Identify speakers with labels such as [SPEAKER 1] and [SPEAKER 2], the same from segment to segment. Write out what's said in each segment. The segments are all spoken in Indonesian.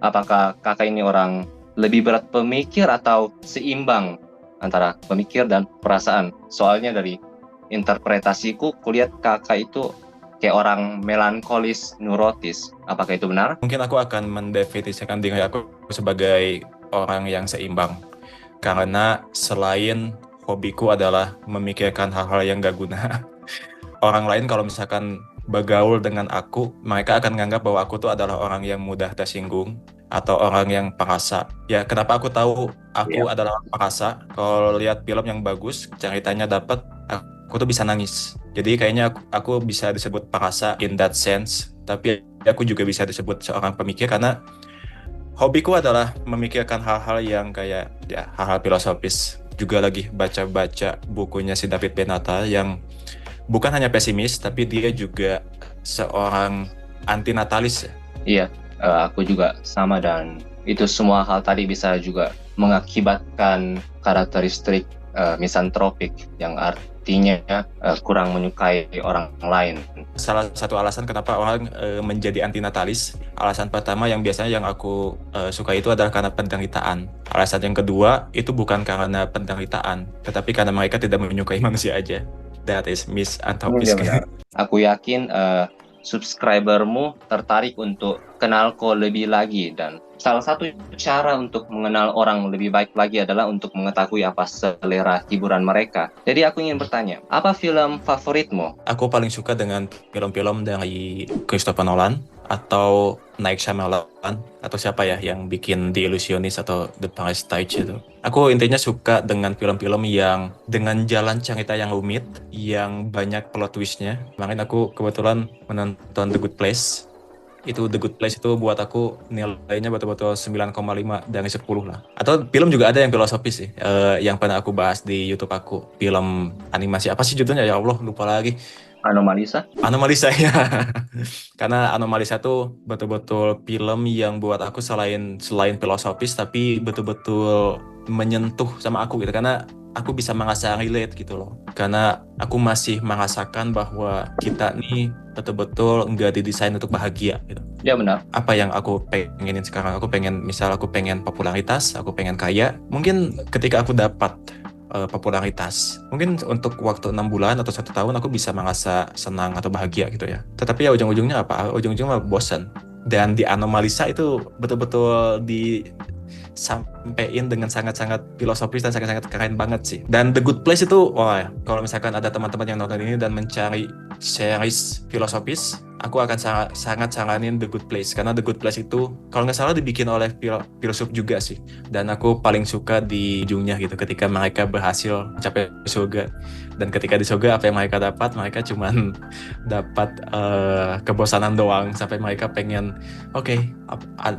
[SPEAKER 1] Apakah kakak ini orang lebih berat pemikir atau seimbang antara pemikir dan perasaan? Soalnya dari interpretasiku, kulihat kakak itu kayak orang melankolis, neurotis. Apakah itu benar?
[SPEAKER 2] Mungkin aku akan mendefinisikan diri aku sebagai orang yang seimbang. Karena selain hobiku adalah memikirkan hal-hal yang gak guna, orang lain kalau misalkan bergaul dengan aku, mereka akan menganggap bahwa aku tuh adalah orang yang mudah tersinggung atau orang yang perasa. Ya, kenapa aku tahu
[SPEAKER 1] Iya.
[SPEAKER 2] aku adalah orang perasa? Kalau lihat film yang bagus, ceritanya dapat, aku tuh bisa nangis. Jadi kayaknya aku bisa disebut perasa in that sense, tapi aku juga bisa disebut seorang pemikir karena hobiku adalah memikirkan hal-hal yang kayak ya hal-hal filosofis. Juga lagi baca-baca bukunya si David Benata yang bukan hanya pesimis, tapi dia juga seorang antinatalis.
[SPEAKER 1] Iya, aku juga sama, dan itu semua hal tadi bisa juga mengakibatkan karakteristik misantropik yang artinya kurang menyukai orang lain.
[SPEAKER 2] Salah satu alasan kenapa orang menjadi antinatalis, alasan pertama yang biasanya yang aku suka itu adalah karena penderitaan. Alasan yang kedua itu bukan karena penderitaan, tetapi karena mereka tidak menyukai manusia aja. That is
[SPEAKER 1] Iya
[SPEAKER 2] misanthropis.
[SPEAKER 1] benar. Aku yakin subscribermu tertarik untuk kenal kau lebih lagi, dan salah satu cara untuk mengenal orang lebih baik lagi adalah untuk mengetahui apa selera hiburan mereka. Jadi aku ingin bertanya, apa film favoritmu?
[SPEAKER 2] Aku paling suka dengan film-film dari Christopher Nolan atau Night Shyamalan atau siapa ya yang bikin The Illusionist atau The Prestige itu. Aku intinya suka dengan film-film yang dengan jalan cerita yang rumit, yang banyak plot twistnya. Kemarin aku kebetulan menonton The Good Place. Itu The Good Place itu buat aku nilainya betul-betul 9,5 dari 10 lah. Atau film juga ada yang filosofis sih, yang pernah aku bahas di YouTube aku. Film animasi apa sih judulnya ya Allah lupa lagi.
[SPEAKER 1] Anomalisa?
[SPEAKER 2] Anomalisa ya. Karena Anomalisa tuh betul-betul film yang buat aku selain selain filosofis tapi betul-betul menyentuh sama aku gitu karena aku bisa merasa relate gitu loh. Karena aku masih merasakan bahwa kita nih betul-betul nggak didesain untuk bahagia gitu.
[SPEAKER 1] Ya benar.
[SPEAKER 2] Apa yang aku pengenin sekarang? Aku pengen, misal aku pengen popularitas, aku pengen kaya. Mungkin ketika aku dapat popularitas, mungkin untuk waktu 6 bulan atau 1 tahun aku bisa merasa senang atau bahagia gitu ya. Tetapi ya ujung-ujungnya apa? Ujung-ujungnya bosan. Dan di Anomalisa itu betul-betul disampaikan dengan sangat-sangat filosofis dan sangat-sangat keren banget sih. Dan The Good Place itu, wah, kalau misalkan ada teman-teman yang nonton ini dan mencari series filosofis, aku akan sangat saranin The Good Place karena The Good Place itu kalau nggak salah dibikin oleh filsuf juga sih, dan aku paling suka di ujungnya gitu ketika mereka berhasil mencapai surga, dan ketika di surga apa yang mereka dapat, mereka cuman dapat kebosanan doang sampai mereka pengen oke,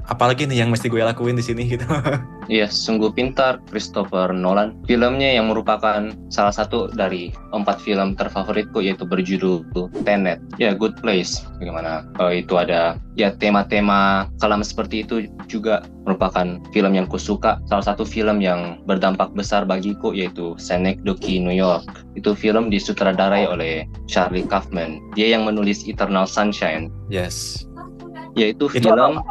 [SPEAKER 2] apalagi nih yang mesti gue lakuin di sini gitu.
[SPEAKER 1] Iya, sungguh pintar Christopher Nolan. Filmnya yang merupakan salah satu dari 4 film terfavoritku yaitu berjudul Tenet. Ya, Good Place. Bagaimana? Itu ada ya tema-tema kelam seperti itu juga merupakan film yang kusuka. Salah satu film yang berdampak besar bagiku yaitu Synecdoche, New York. Itu film disutradarai oleh Charlie Kaufman. Dia yang menulis Eternal Sunshine.
[SPEAKER 2] Yes.
[SPEAKER 1] Yaitu
[SPEAKER 2] Itu
[SPEAKER 1] film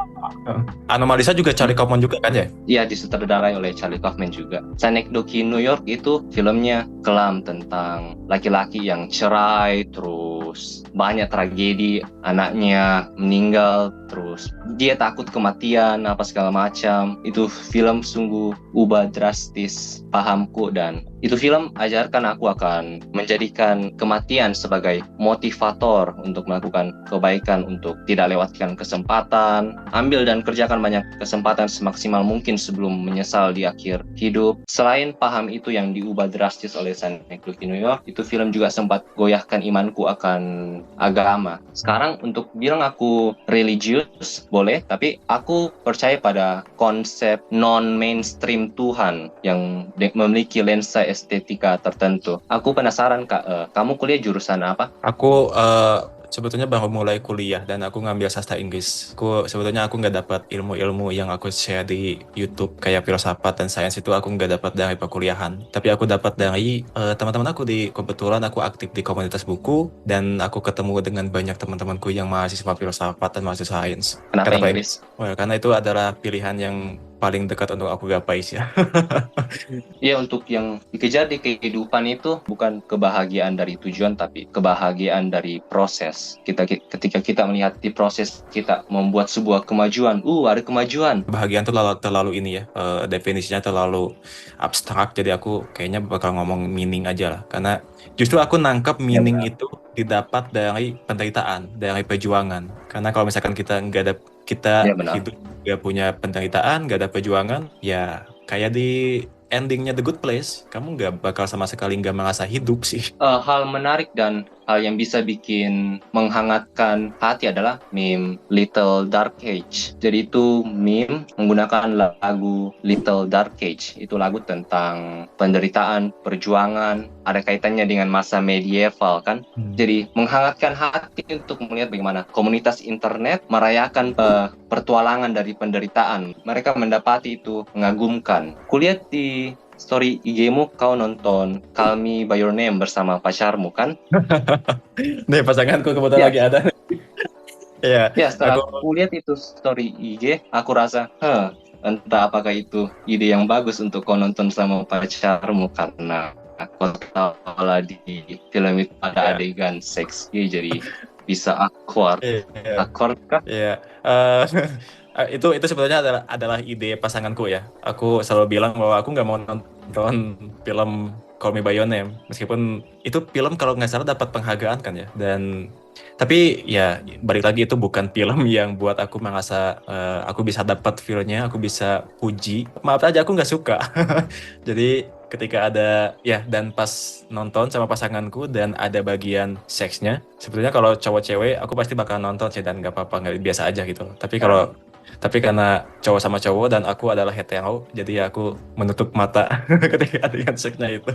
[SPEAKER 2] Anomalisa juga Charlie Kaufman juga kan ya?
[SPEAKER 1] Iya, disutradarai oleh Charlie Kaufman juga. Synecdoche, New York itu filmnya kelam tentang laki-laki yang cerai, terus banyak tragedi, anaknya meninggal, terus dia takut kematian, apa segala macam. Itu film sungguh ubah drastis pahamku, dan itu film ajarkan aku akan menjadikan kematian sebagai motivator untuk melakukan kebaikan, untuk tidak lewatkan kesempatan, ambil dan kerjakan banyak kesempatan semaksimal mungkin sebelum menyesal di akhir hidup. Selain paham itu yang diubah drastis oleh Synecdoche New York, itu film juga sempat goyahkan imanku akan agama. Sekarang untuk bilang aku religius boleh, tapi aku percaya pada konsep non-mainstream Tuhan yang memiliki lensa estetika tertentu. Aku penasaran Kak, kamu kuliah jurusan apa?
[SPEAKER 2] Aku sebetulnya baru mulai kuliah dan aku ngambil sastra Inggris. Sebetulnya aku nggak dapat ilmu-ilmu yang aku share di YouTube kayak filsafat dan sains itu aku nggak dapat dari perkuliahan. Tapi aku dapat dari teman-teman aku kebetulan aku aktif di komunitas buku dan aku ketemu dengan banyak teman-temanku yang mahasiswa filsafat dan mahasiswa sains.
[SPEAKER 1] Kenapa
[SPEAKER 2] Kenapa
[SPEAKER 1] Inggris?
[SPEAKER 2] Inggris? Well, karena itu adalah pilihan yang paling dekat untuk aku gapai sih ya.
[SPEAKER 1] Ya, untuk yang dikejar di kehidupan itu bukan kebahagiaan dari tujuan, tapi kebahagiaan dari proses. Ketika kita melihat di proses kita membuat sebuah kemajuan, ada kemajuan.
[SPEAKER 2] Kebahagiaan tuh terlalu ini ya, definisinya terlalu abstrak, jadi aku kayaknya bakal ngomong meaning aja lah. Karena justru aku nangkap
[SPEAKER 1] Ya
[SPEAKER 2] meaning
[SPEAKER 1] benar.
[SPEAKER 2] itu didapat dari penderitaan, dari perjuangan. Karena kalau misalkan
[SPEAKER 1] Ya
[SPEAKER 2] kita
[SPEAKER 1] benar.
[SPEAKER 2] hidup gak punya penderitaan, gak ada perjuangan, ya kayak di endingnya The Good Place, kamu gak bakal sama sekali gak merasa hidup sih.
[SPEAKER 1] Hal menarik dan hal yang bisa bikin menghangatkan hati adalah meme Little Dark Age. Jadi itu meme menggunakan lagu Little Dark Age. Itu lagu tentang penderitaan, perjuangan, ada kaitannya dengan masa medieval kan. Jadi menghangatkan hati untuk melihat bagaimana komunitas internet merayakan pertualangan dari penderitaan. Mereka mendapati itu mengagumkan. Kulihat di story IG-mu kau nonton Call Me By Your Name bersama pacarmu kan?
[SPEAKER 2] Nih pasanganku kebetulan
[SPEAKER 1] Ya,
[SPEAKER 2] lagi ada. Ya,
[SPEAKER 1] ya setelah
[SPEAKER 2] aku
[SPEAKER 1] aku lihat itu story IG, aku rasa, entah apakah itu ide yang bagus untuk kau nonton sama pacarmu karena kau tahu lah di film itu ada
[SPEAKER 2] ya,
[SPEAKER 1] adegan seks gay, jadi bisa awkward.
[SPEAKER 2] ya,
[SPEAKER 1] Awkward kah?
[SPEAKER 2] ya. Eh, itu sebetulnya adalah ide pasanganku ya. Aku selalu bilang bahwa aku nggak mau nonton film Call Me by Your Name, meskipun itu film kalau nggak salah dapat penghargaan kan ya. Tapi ya balik lagi itu bukan film yang buat aku merasa aku bisa dapat feel-nya, aku bisa puji. Maaf aja aku nggak suka. Jadi ketika ada ya dan pas nonton sama pasanganku dan ada bagian seksnya, sebetulnya kalau cowok cewek aku pasti bakal nonton sih dan nggak apa-apa, nggak biasa aja gitu loh. Tapi karena cowok sama cowok dan aku adalah hetero, jadi ya aku menutup mata ketika adegan seksnya itu.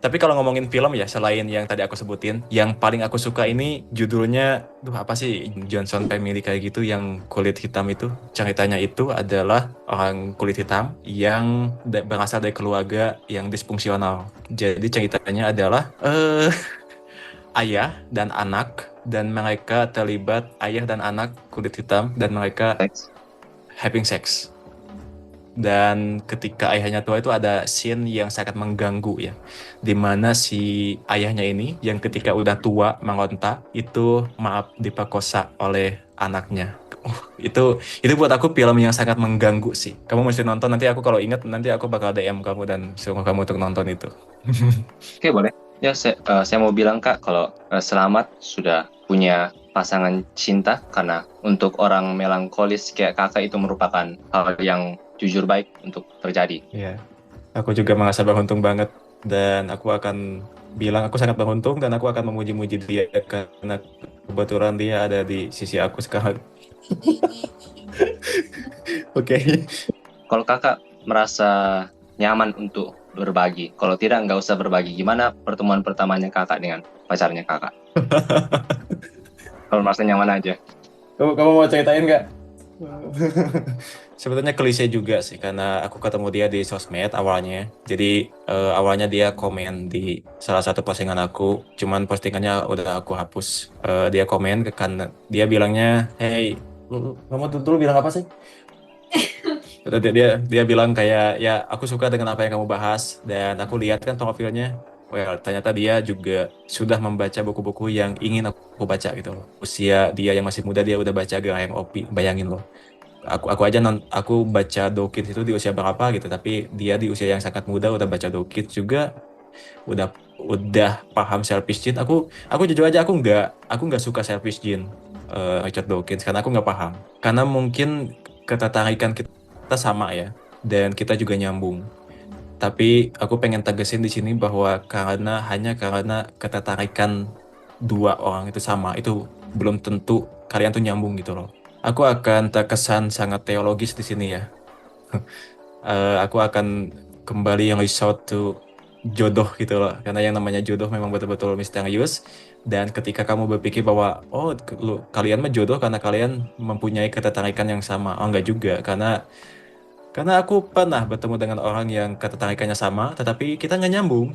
[SPEAKER 2] Tapi kalau ngomongin film ya, selain yang tadi aku sebutin, yang paling aku suka ini judulnya, apa sih, Johnson Family kayak gitu, yang kulit hitam itu. Ceritanya itu adalah orang kulit hitam yang berasal dari keluarga yang disfungsional. Jadi ceritanya adalah ayah dan anak, dan mereka terlibat ayah dan anak kulit hitam, dan mereka
[SPEAKER 1] Seks.
[SPEAKER 2] having sex. Dan ketika ayahnya tua itu ada scene yang sangat mengganggu ya, dimana si ayahnya ini yang ketika udah tua meronta itu maaf diperkosa oleh anaknya. Itu buat aku film yang sangat mengganggu sih. Kamu mesti nonton, nanti aku kalau ingat nanti aku bakal DM kamu dan suruh kamu untuk nonton itu.
[SPEAKER 1] Oke, boleh. Ya, saya mau bilang Kak, kalau selamat sudah punya pasangan cinta, karena untuk orang melankolis kayak kakak itu merupakan hal yang jujur baik untuk terjadi.
[SPEAKER 2] Iya, aku juga merasa beruntung banget dan aku akan bilang aku sangat beruntung dan aku akan memuji-muji dia karena kebetulan dia ada di sisi aku sekarang. Oke.
[SPEAKER 1] Kalau kakak merasa nyaman untuk berbagi, kalau tidak nggak usah berbagi. Gimana pertemuan pertamanya kakak dengan pacarnya kakak? Kalau merasa nyaman aja.
[SPEAKER 2] Kamu mau ceritain nggak? Sebetulnya klise juga sih karena aku ketemu dia di sosmed awalnya. Jadi awalnya dia komen di salah satu postingan aku, cuman postingannya udah aku hapus. Dia komen karena dia bilangnya, "Hey, kamu dulu bilang apa sih?" Dia bilang kayak ya aku suka dengan apa yang kamu bahas dan aku lihat kan profilnya. Well, ternyata dia juga sudah membaca buku-buku yang ingin aku baca gitu loh. Usia dia yang masih muda dia udah baca Graham Opi, bayangin loh. Aku baca Dokit itu di usia berapa gitu, tapi dia di usia yang sangat muda udah baca Dokit juga, udah paham selfish gene. Aku jujur aja aku nggak suka selfish gene Richard Dawkins karena aku nggak paham. Karena mungkin ketertarikan kita sama ya dan kita juga nyambung. Tapi aku pengen tegesin di sini bahwa hanya karena ketertarikan dua orang itu sama, itu belum tentu kalian tuh nyambung gitu loh. Aku akan terkesan sangat teologis di sini ya. Aku akan kembali yang resort to jodoh gitu loh. Karena yang namanya jodoh memang betul-betul misterius. Dan ketika kamu berpikir bahwa oh kalian mah jodoh karena kalian mempunyai ketertarikan yang sama, oh enggak juga, karena aku pernah bertemu dengan orang yang ketertarikannya sama, tetapi kita nggak nyambung.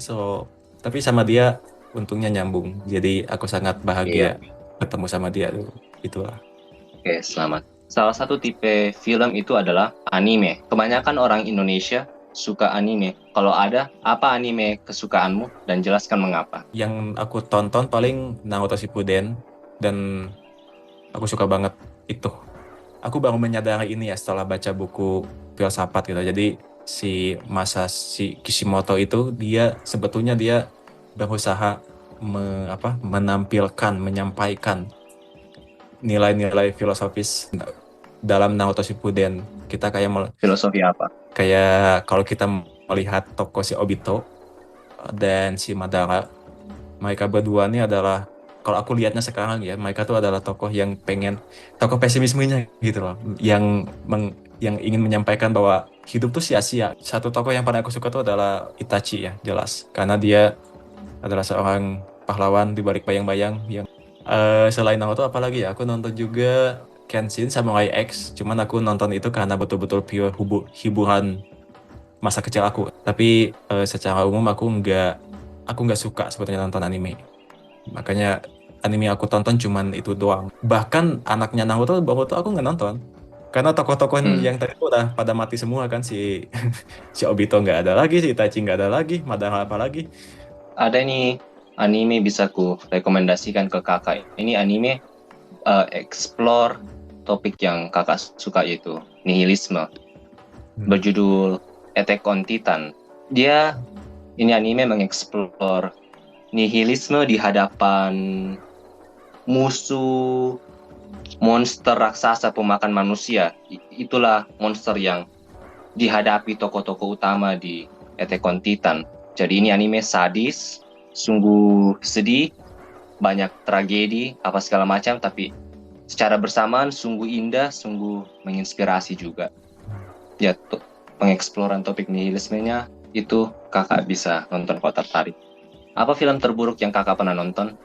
[SPEAKER 2] Tapi sama dia untungnya nyambung. Jadi aku sangat
[SPEAKER 1] Iya.
[SPEAKER 2] bahagia ketemu sama dia tuh. Itulah.
[SPEAKER 1] Oke, selamat. Salah satu tipe film itu adalah anime. Kebanyakan orang Indonesia suka anime. Kalau ada, apa anime kesukaanmu dan jelaskan mengapa?
[SPEAKER 2] Yang aku tonton paling Naruto Shippuden dan aku suka banget itu. Aku baru menyadari ini ya setelah baca buku filsafat gitu. Jadi si Kishimoto itu sebetulnya dia berusaha menampilkan, menyampaikan nilai-nilai filosofis dalam Naruto Shippuden. Kita
[SPEAKER 1] Filosofi apa?
[SPEAKER 2] kayak kalau kita melihat tokoh si Obito dan si Madara, mereka berdua ini adalah, kalau aku lihatnya sekarang ya, mereka tuh adalah tokoh yang tokoh pesimismenya gitu loh, yang ingin menyampaikan bahwa hidup tuh sia-sia. Satu tokoh yang paling aku suka tuh adalah Itachi ya, jelas. Karena dia adalah seorang pahlawan di balik bayang-bayang yang selain Naruto apalagi ya, aku nonton juga Kenshin Samurai X, cuman aku nonton itu karena betul-betul pure hiburan masa kecil aku. Tapi secara umum aku nggak suka sebetulnya nonton anime. Makanya anime aku tonton cuman itu doang. Bahkan anaknya Boruto aku nggak nonton. Karena tokoh-tokoh
[SPEAKER 1] Hmm.
[SPEAKER 2] yang tadi itu udah pada mati semua kan, si si Obito nggak ada lagi, si Itachi nggak ada lagi, Madara apa lagi.
[SPEAKER 1] Ada nih anime bisa ku rekomendasikan ke kakak. Ini anime explore topik yang kakak suka, yaitu nihilisme. Berjudul Attack on Titan. Ini anime mengeksplor nihilisme di hadapan musuh monster raksasa pemakan manusia. Itulah monster yang dihadapi tokoh-tokoh utama di Attack on Titan. Jadi ini anime sadis, sungguh sedih, banyak tragedi, apa segala macam, tapi secara bersamaan sungguh indah, sungguh menginspirasi juga. Ya, pengeksploran topik nihilismenya itu kakak bisa nonton kalau tertarik. Apa film terburuk yang kakak pernah nonton?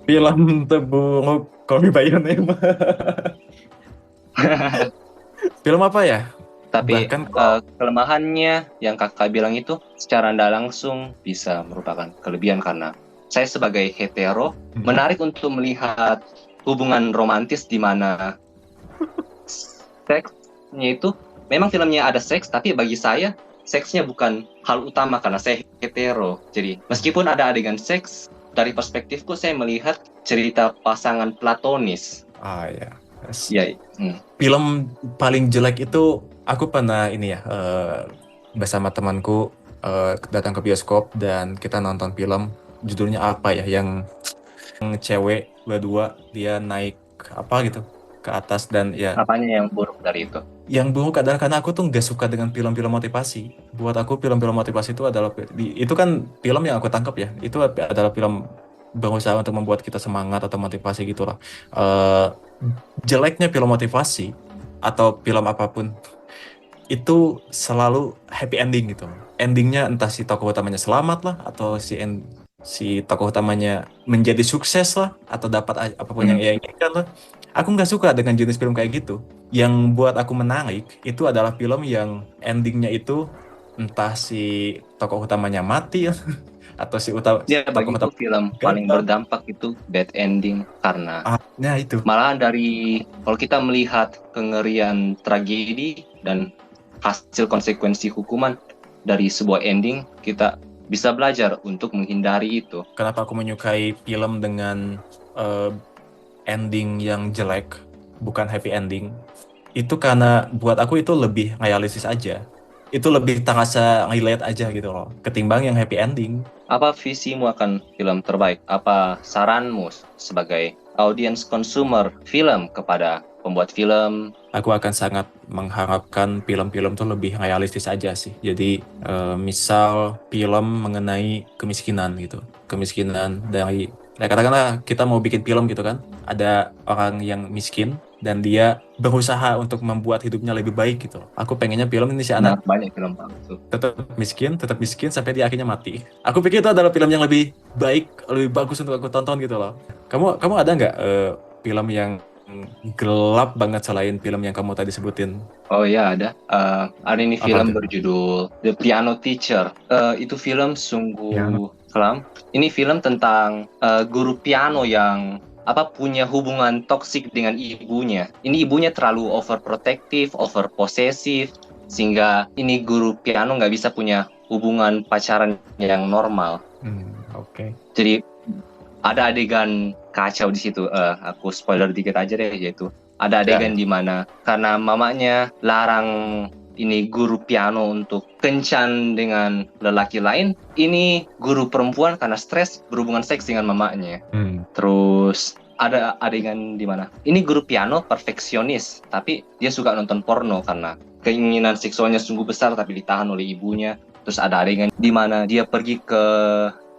[SPEAKER 2] Film terburuk Call Me By Your Name. Film apa ya?
[SPEAKER 1] Tapi
[SPEAKER 2] Bahkan kalau
[SPEAKER 1] kelemahannya yang kakak bilang itu secara tidak langsung bisa merupakan kelebihan, karena saya sebagai hetero menarik untuk melihat hubungan romantis di mana seksnya itu memang filmnya ada seks, tapi bagi saya seksnya bukan hal utama karena saya hetero. Jadi meskipun ada adegan seks, dari perspektifku saya melihat cerita pasangan platonis.
[SPEAKER 2] ya.
[SPEAKER 1] Ya,
[SPEAKER 2] Film paling jelek itu aku pernah ini ya, bersama temanku datang ke bioskop dan kita nonton film, judulnya apa ya, yang cewek berdua dia naik apa gitu ke atas, dan ya
[SPEAKER 1] apanya yang buruk dari itu?
[SPEAKER 2] yang buruk adalah karena aku tuh nggak suka dengan film-film motivasi. Buat aku film-film motivasi itu adalah itu kan film yang aku tangkap ya, itu adalah film berusaha untuk membuat kita semangat atau motivasi gitulah. Eh, Jeleknya film motivasi atau film apapun itu selalu happy ending gitu. Endingnya entah si tokoh utamanya selamat lah, atau si tokoh utamanya menjadi sukses lah, atau dapat apapun yang ia inginkan lah. Aku nggak suka dengan jenis film kayak gitu. Yang buat aku menarik itu adalah film yang endingnya itu entah si tokoh utamanya mati ya, atau
[SPEAKER 1] Ya,
[SPEAKER 2] tokoh
[SPEAKER 1] bagiku
[SPEAKER 2] utama
[SPEAKER 1] film paling
[SPEAKER 2] gagal.
[SPEAKER 1] berdampak itu bad ending, karena
[SPEAKER 2] Nah itu.
[SPEAKER 1] malahan kalau kita melihat kengerian tragedi dan hasil konsekuensi hukuman dari sebuah ending, kita bisa belajar untuk menghindari itu.
[SPEAKER 2] Kenapa aku menyukai film dengan ending yang jelek, bukan happy ending? Itu karena buat aku itu lebih realistis aja. Itu lebih terasa relate aja gitu loh, ketimbang yang happy ending.
[SPEAKER 1] Apa visimu akan film terbaik? Apa saranmu sebagai audience consumer film kepada pembuat film?
[SPEAKER 2] Aku akan sangat mengharapkan film-film tuh lebih realistis aja sih. Jadi misal film mengenai kemiskinan gitu. Kemiskinan dari Nah, katakanlah kita mau bikin film gitu kan, ada orang yang miskin dan dia berusaha untuk membuat hidupnya lebih baik gitu. Aku pengennya film ini si
[SPEAKER 1] Nah,
[SPEAKER 2] anak
[SPEAKER 1] banyak film begitu.
[SPEAKER 2] tetap miskin sampai dia akhirnya mati. Aku pikir itu adalah film yang lebih baik, lebih bagus untuk aku tonton gitu loh. Kamu ada nggak film yang gelap banget selain film yang kamu tadi sebutin?
[SPEAKER 1] Oh ya ada. Ada ini
[SPEAKER 2] Apa
[SPEAKER 1] film
[SPEAKER 2] tuh?
[SPEAKER 1] berjudul The Piano Teacher. Itu film
[SPEAKER 2] Piano.
[SPEAKER 1] sungguh kelam. Ini film tentang guru piano yang punya hubungan toksik dengan ibunya. Ini ibunya terlalu overprotective, overpossessive, sehingga ini guru piano nggak bisa punya hubungan pacaran yang normal.
[SPEAKER 2] Oke.
[SPEAKER 1] Jadi ada adegan kacau di situ. Aku spoiler dikit aja deh, yaitu ada
[SPEAKER 2] Ya.
[SPEAKER 1] adegan di mana karena mamanya larang ini guru piano untuk kencan dengan lelaki lain, ini guru perempuan karena stres berhubungan seks dengan mamanya. Terus ada adegan di mana ini guru piano perfeksionis, tapi dia suka nonton porno karena keinginan seksualnya sungguh besar tapi ditahan oleh ibunya. Terus ada adegan di mana dia pergi ke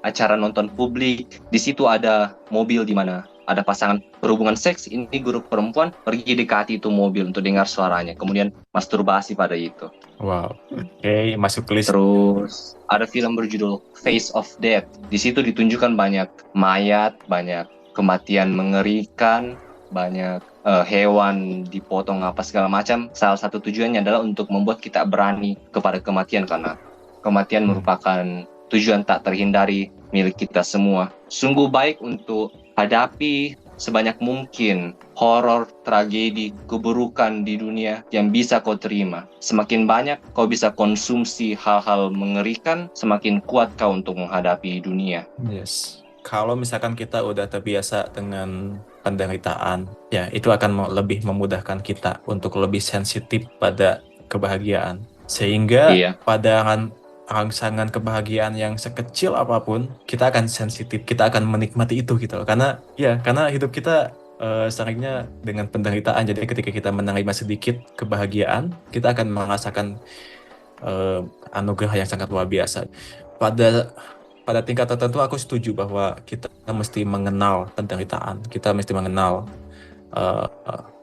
[SPEAKER 1] acara nonton publik. Di situ ada mobil di mana ada pasangan berhubungan seks. Ini guru perempuan pergi dekati itu mobil untuk dengar suaranya. Kemudian masturbasi pada itu.
[SPEAKER 2] Wow. Oke, masuk list.
[SPEAKER 1] Terus ada film berjudul Face of Death. Di situ ditunjukkan banyak mayat, banyak kematian mengerikan, banyak hewan dipotong apa segala macam. Salah satu tujuannya adalah untuk membuat kita berani kepada kematian karena kematian merupakan tujuan tak terhindari milik kita semua. Sungguh baik untuk hadapi sebanyak mungkin horor, tragedi, keburukan di dunia yang bisa kau terima. Semakin banyak kau bisa konsumsi hal-hal mengerikan, semakin kuat kau untuk menghadapi dunia.
[SPEAKER 2] Yes. Kalau misalkan kita udah terbiasa dengan penderitaan, ya itu akan lebih memudahkan kita untuk lebih sensitif pada kebahagiaan. Sehingga
[SPEAKER 1] Iya.
[SPEAKER 2] pada rangsangan kebahagiaan yang sekecil apapun, kita akan sensitif, kita akan menikmati itu gitu loh. Karena hidup kita seringnya dengan penderitaan. Jadi ketika kita menerima sedikit kebahagiaan, kita akan merasakan anugerah yang sangat luar biasa. Pada tingkat tertentu aku setuju bahwa kita mesti mengenal penderitaan, kita mesti mengenal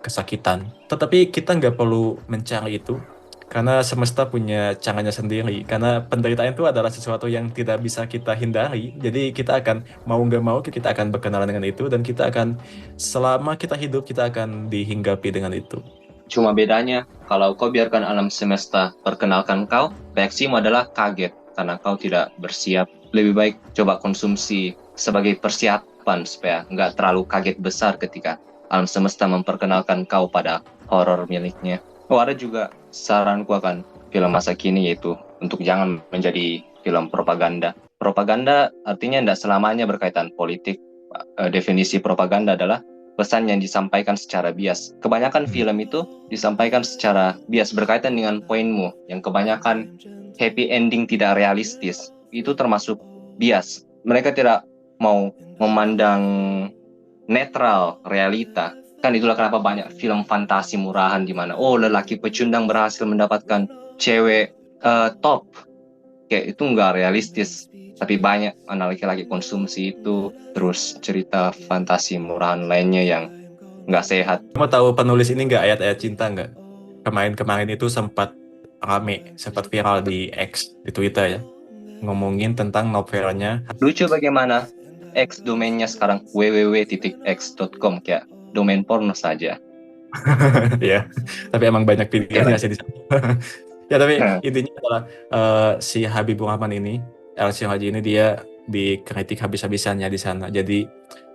[SPEAKER 2] kesakitan. Tetapi kita nggak perlu mencari itu, karena semesta punya caranya sendiri. Karena penderitaan itu adalah sesuatu yang tidak bisa kita hindari. Jadi kita akan, mau nggak mau, kita akan berkenalan dengan itu, dan kita akan, selama kita hidup, kita akan dihinggapi dengan itu.
[SPEAKER 1] Cuma bedanya, kalau kau biarkan alam semesta perkenalkan kau, reaksimu adalah kaget karena kau tidak bersiap. Lebih baik coba konsumsi sebagai persiapan supaya nggak terlalu kaget besar ketika alam semesta memperkenalkan kau pada horor miliknya. Ada juga saranku akan film masa kini, yaitu untuk jangan menjadi film propaganda. Propaganda artinya tidak selamanya berkaitan politik. Definisi propaganda adalah pesan yang disampaikan secara bias. Kebanyakan film itu disampaikan secara bias berkaitan dengan poinmu, yang kebanyakan happy ending tidak realistis. Itu termasuk bias. Mereka tidak mau memandang netral realita. Kan itulah kenapa banyak film fantasi murahan di mana lelaki pecundang berhasil mendapatkan cewek top. Kayak itu nggak realistis. Tapi banyak anak laki-laki konsumsi itu. Terus cerita fantasi murahan lainnya yang nggak sehat.
[SPEAKER 2] Kamu tahu penulis ini nggak, ayat-ayat cinta nggak? Kemarin itu sempat rame, sempat viral di X, di Twitter ya, ngomongin tentang novelnya.
[SPEAKER 1] Lucu bagaimana X domainnya sekarang www.x.com, kayak domain porno saja.
[SPEAKER 2] Ya, tapi emang banyak pilihannya sih di sana. Ya, tapi intinya adalah si Habibur Rahman ini, LC Haji ini, dia dikritik habis-habisannya di sana. Jadi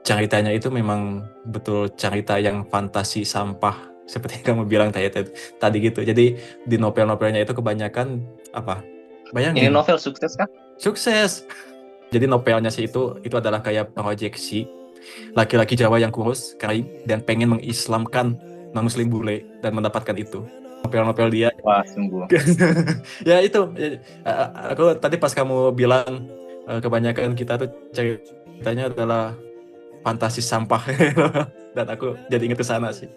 [SPEAKER 2] ceritanya itu memang betul cerita yang fantasi sampah, seperti yang kamu bilang tadi gitu. Jadi di novel-novelnya itu kebanyakan apa?
[SPEAKER 1] Ini
[SPEAKER 2] Bayangin.
[SPEAKER 1] novel sukses kan?
[SPEAKER 2] Sukses. Jadi novelnya sih itu adalah kayak proyeksi laki-laki Jawa yang kurus, kering, dan pengen mengislamkan non-muslim bule dan mendapatkan itu. Novel-novel dia.
[SPEAKER 1] Wah, sungguh.
[SPEAKER 2] Ya itu. Aku tadi pas kamu bilang kebanyakan kita tuh ceritanya adalah fantasi sampah. Dan aku jadi inget ke sana sih.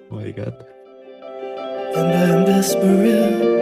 [SPEAKER 2] Oh my God.
[SPEAKER 3] And I'm desperate